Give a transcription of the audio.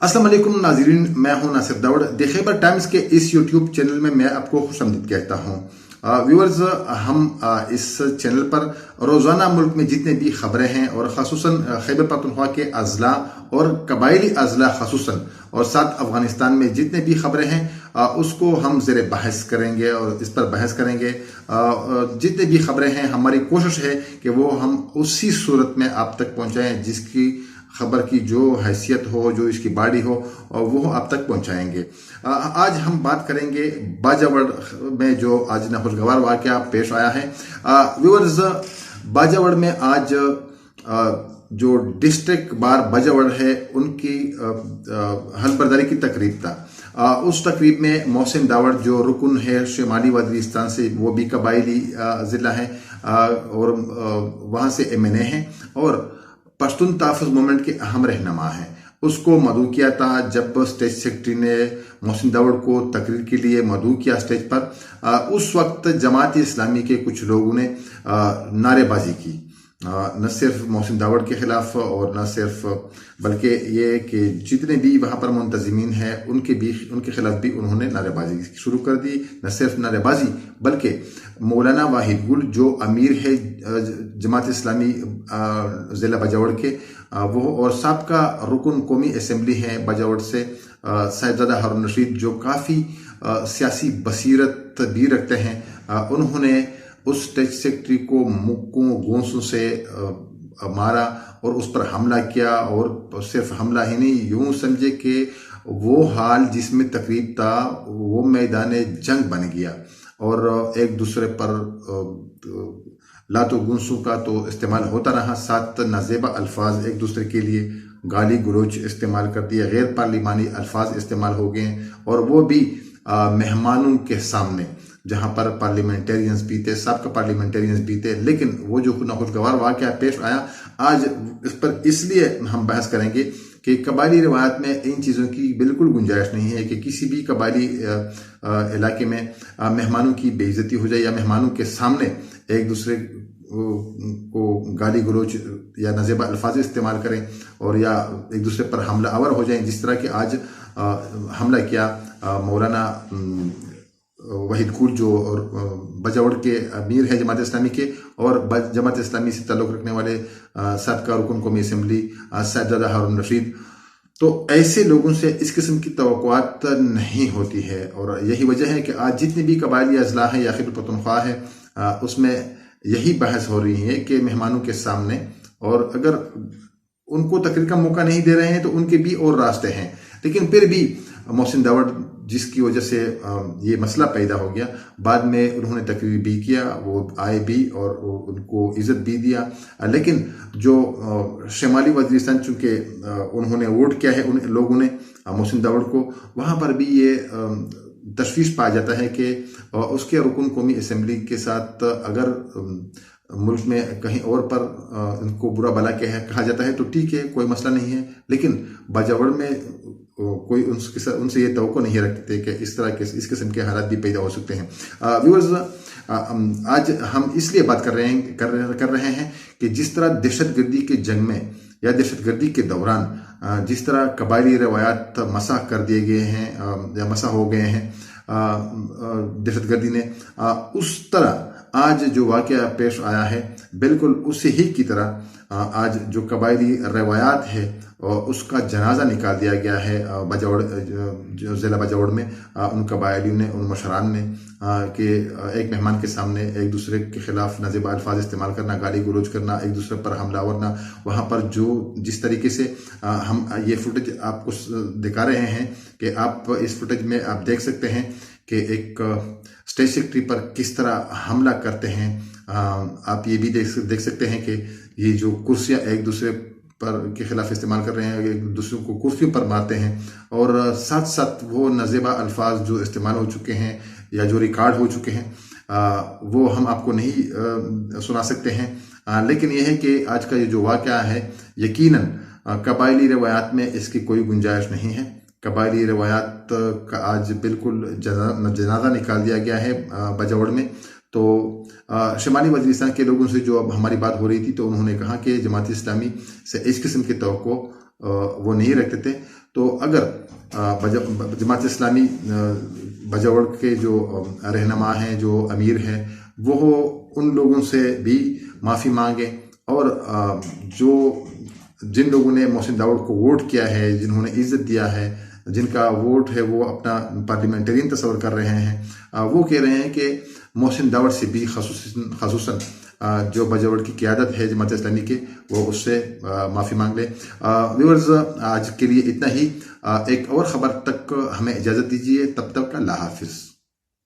अस्सलाम वालेकुम नाज़रीन, मैं हूं नासिर दाऊद। द खैबर टाइम्स के इस यूट्यूब चैनल में मैं आपको खुशामदीद कहता हूं। व्यूअर्स, हम इस चैनल पर रोज़ाना मुल्क में जितने भी खबरें हैं और ख़ासुसन खैबर पख्तूनख्वा के अजला और कबायली अजला ख़ासुसन और साथ अफ़गानिस्तान में जितने भी खबरें हैं उसको हम ज़ेर बहस करेंगे और इस पर बहस करेंगे। जितने भी खबरें हैं, हमारी कोशिश है कि वो हम उसी सूरत में आप तक पहुँचाएँ जिसकी खबर की जो हैसियत हो, जो इसकी बाड़ी हो, वो आप तक पहुंचाएंगे। आज हम बात करेंगे बाजावड़ में जो आज नाखुशगवार वाक़या पेश आया है। व्यूअर्स, बाजावड़ में आज जो डिस्ट्रिक्ट बार बाजावड़ है उनकी हलबरदारी की तकरीब था। उस तकरीब में मोहसिन दावड़ जो रुकन है शुमाली वज़ीरिस्तान से, वो भी कबायली ज़िला है और वहाँ से MNA हैं और पश्तून तहफ़्फ़ुज़ मूवमेंट के अहम रहनुमा हैं। उसको मदऊ किया था जब स्टेट सेक्रेटरी ने मोहसिन दावड़ को तकरीर के लिए मदऊ किया स्टेज पर। उस वक्त जमात इस्लामी के कुछ लोगों ने नारेबाजी की, न सिर्फ मोहसिन दावड़ के खिलाफ और न सिर्फ बल्कि ये कि जितने भी वहाँ पर मुंतज़मीन हैं उनके खिलाफ भी उन्होंने नारेबाजी शुरू कर दी। न सिर्फ नारेबाजी बल्कि मौलाना वाहिद गुल जो अमीर है जमात इस्लामी ज़िला बाजावड़ के, वो और साबका रुकन कौमी असम्बली हैं बाजावड़ से साहिबजादा हारून रशीद जो काफ़ी सियासी बसीरत भी रखते हैं, उन्होंने उस स्टेट सेक्रेटरी को मुक्कों गोंसों से मारा और उस पर हमला किया। और सिर्फ हमला ही नहीं, यूं समझे कि वो हाल जिसमें तकरीब था वो मैदान जंग बन गया और एक दूसरे पर लातो गुंसों का तो इस्तेमाल होता रहा, साथ नाजेबा अल्फाज एक दूसरे के लिए गाली गलोच इस्तेमाल कर दिए, गैर पार्लिमानी अल्फाज इस्तेमाल हो गए और वो भी मेहमानों के सामने, जहां पर पार्लियामेंटेरियंस भी थे, सबका पार्लियामेंटेरियंस भी थे। लेकिन वो जो नाखुशगवार वाक़या पेश आया, आज इस पर इसलिए हम बहस करेंगे कि कबायली रिवायत में इन चीज़ों की बिल्कुल गुंजाइश नहीं है कि किसी भी कबायली इलाके में मेहमानों की बेइज्जती हो जाए या मेहमानों के सामने एक दूसरे को गाली गलोच या नाजेबा अल्फाज इस्तेमाल करें और या एक दूसरे पर हमला आवर हो जाएं, जिस तरह के आज हमला किया मौलाना वहीद गुल जो और बाजावड़ के अमीर है जमात इस्लामी के और जमात इस्लामी से ताल्लुक़ रखने वाले साबका रुकन कौमी असम्बली साहिबजादा हारून रशीद। तो ऐसे लोगों से इस किस्म की तवक्कुआत नहीं होती है और यही वजह है कि आज जितनी भी कबायली अजला है या खैबर पख्तूनख्वा है उसमें यही बहस हो रही है कि मेहमानों के सामने, और अगर उनको तकरीर का मौका नहीं दे रहे हैं तो उनके भी और रास्ते हैं। लेकिन फिर भी मोहसिन दावड़ जिसकी वजह से ये मसला पैदा हो गया, बाद में उन्होंने तकरीर भी किया, वो आए भी और उनको इज़्ज़त भी दिया। लेकिन जो शुमाली वज़ीरिस्तान चूँकि उन्होंने वोट किया है उन लोगों ने मोहसिन दावड़ को, वहाँ पर भी ये तशवीश पाया जाता है कि उसके रुकन कौमी असम्बली के साथ अगर मुल्क में कहीं और पर इनको बुरा भला कहा जाता है तो ठीक है, कोई मसला नहीं है। लेकिन बाजावड़ में कोई उनसे ये तवक्को नहीं रखते कि इस तरह के इस किस्म के हालात भी पैदा हो सकते हैं। व्यूअर्स, आज हम इसलिए बात कर रहे हैं कि जिस तरह दहशतगर्दी के जंग में या दहशतगर्दी के दौरान जिस तरह कबायली रवायात मसा कर दिए गए हैं या मसा हो गए हैं दहशतगर्दी ने, उस तरह आज जो वाक़या पेश आया है बिल्कुल उसी ही की तरह आज जो कबायली रवायात है उसका जनाजा निकाल दिया गया है बाजावड़ जो ज़िला बाजावड़ में उन कबायलियों ने, उन मशरान ने कि एक मेहमान के सामने एक दूसरे के खिलाफ नाजेबा अल्फाज इस्तेमाल करना, गाली गलोच करना, एक दूसरे पर हमला वरना, वहाँ पर जो जिस तरीके से हम ये फुटेज आपको दिखा रहे हैं कि आप इस फुटेज में आप देख सकते हैं कि एक स्टेट सेक्रेटरी पर किस तरह हमला करते हैं। आप ये भी देख सकते हैं कि ये जो कुर्सियाँ एक दूसरे पर के खिलाफ इस्तेमाल कर रहे हैं, एक दूसरे को कुर्सियों पर मारते हैं और साथ साथ वो नाजेबा अल्फाज जो इस्तेमाल हो चुके हैं या जो रिकॉर्ड हो चुके हैं वो हम आपको नहीं सुना सकते हैं। लेकिन यह है कि आज का ये जो वाक़या है यकीनन कबायली रवायात में इसकी कोई गुंजाइश नहीं है। कबायली रवायात का आज बिल्कुल जनाजा निकाल दिया गया है बाजावड़ में। तो शुमाली वज़ीरिस्तान के लोगों से जो अब हमारी बात हो रही थी तो उन्होंने कहा कि जमात इस्लामी से इस किस्म की तवक्को वो नहीं रखते थे। تو اگر جماعت اسلامی بجوڑ کے جو رہنما ہیں، جو امیر ہیں، وہ ان لوگوں سے بھی معافی مانگیں، اور جن لوگوں نے محسن داؤڑ کو ووٹ کیا ہے، جنہوں نے عزت دیا ہے، جن کا ووٹ ہے وہ اپنا پارلیمنٹرین تصور کر رہے ہیں، وہ کہہ رہے ہیں کہ محسن داؤڑ سے بھی خصوصاً جو بجوڑ کی قیادت ہے جماعت اسلامی کے، وہ اس سے معافی مانگ لے۔ ویورز، آج کے لیے اتنا ہی۔ ایک اور خبر تک ہمیں اجازت دیجیے، تب تک اللہ حافظ۔